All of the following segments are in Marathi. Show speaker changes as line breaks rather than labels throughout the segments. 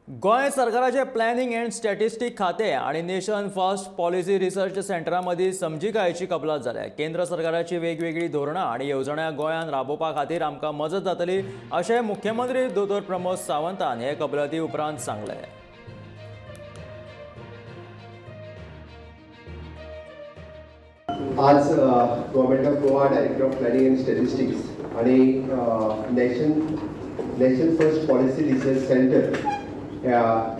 गोय सरकाराचे प्लॅनिंग अँड स्टॅटिस्टिक खाते आणि नेशन फर्स्ट पॉलिसी रिसर्च सेंटरामदी समजिकायेची कबलात जाल्या। केंद्र सरकाराची वेगवेगळी धोरणां आणि येवजण्या गोयात राबोवपा खातीर आमकां मजत जातली अशें मुख्यमंत्री दोतोर प्रमोद सावंतान हे कबलाती उपरांत सांगले।
आज government of Goa director of planning and statistics आणि nation first policy research centre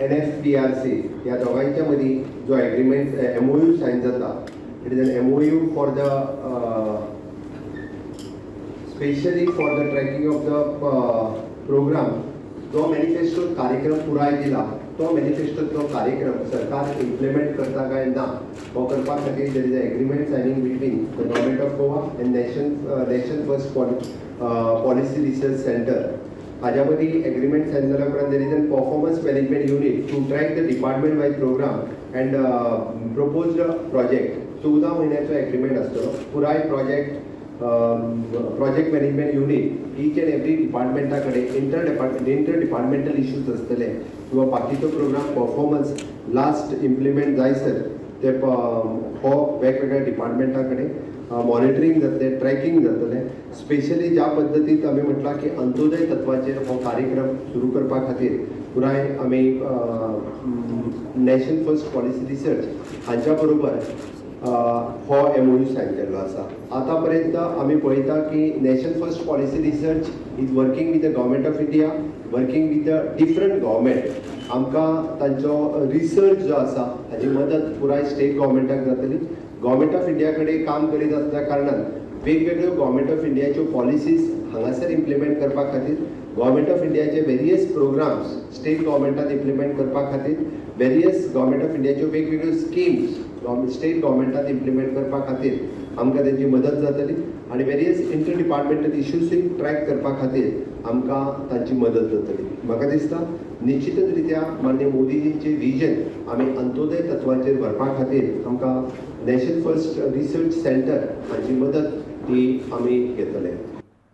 NFPRC या दोघांच्या मदी जो एग्रीमेंट MOU साइन जाता, it is an MOU for the specially for the tracking of the programme. जो मॅनिफेस्टो कार्यक्रम पुराय दिला तो मॅनिफेस्टोचो कार्यक्रम सरकार इम्प्लिमेंट करता काय ना हो करपा खातीर there is agreement signing between the government of Goa and nation first policy research centre. हाज्या मदी एग्रीमेंट साइन जाल्या उपरांत there is an performance management unit to track the department wise programme and proposed project. 14 महिन्याचो एग्रीमेंट आसतलो। पुराय project management unit each and every डिपार्टमेंटा कडेन इंटर डिपार्टमेंटल इश्यूज आसतले किंवा बाकीचो प्रोग्राम परफॉर्मन्स लास्ट इम्प्लिमेंट जायसर ते हो वेगवेगळ्या डिपार्टमेंटा कडेन मॉनिटरिंग जातले, ट्रॅकिंग जातले। स्पेशली ज्या पद्दतीन आमी म्हटलां की अंत्योदय तत्वाचेर हो कार्यक्रम सुरू करपा खातीर पुराय आमी नेशन फर्स्ट पॉलिसी रिसर्च हांच्या बरोबर हो MOU साइन केल्लो आसा। आतां पर्यंत आमी पळयता की nation first policy research is working with the government of India, working with the different government. आमकां तांचो रिसर्च जो आसा हाची मदत पुराय स्टेट गव्हर्नमेंटाक जातली। गव्हर्नमेंट ऑफ इंडिया कडेन काम करीत आसल्या कारणान वेगवेगळ्यो गव्हर्नमेंट ऑफ इंडियाच्यो पॉलिसीज हांगासर इम्प्लिमेंट करपा खातीर गव्हर्नमेंट ऑफ इंडियाचे वेरियस प्रोग्राम्स स्टेट गव्हर्नमेंटान इम्प्लिमेंट करपा खातीर वेरियस गव्हर्नमेंट ऑफ इंडियाच्यो वेगवेगळ्यो स्किम्स स्टेट गव्हर्नमेंटान इम्प्लिमेंट करपा खातीर आमकां तेंची मदत जातली आनी वेरियस इंटर डिपार्टमेंटल इश्यूजूय ट्रॅक करपा खातीर आमकां तांची मदत जातली। म्हाका दिसता निश्चितच रित्या माननीय मोदीजींचे विजन आमी अंत्योदय तत्वाचेर व्हरपा खातीर आमकां नेशन फर्स्ट रिसर्च सेंटर हांची मदत ही आमी घेतले।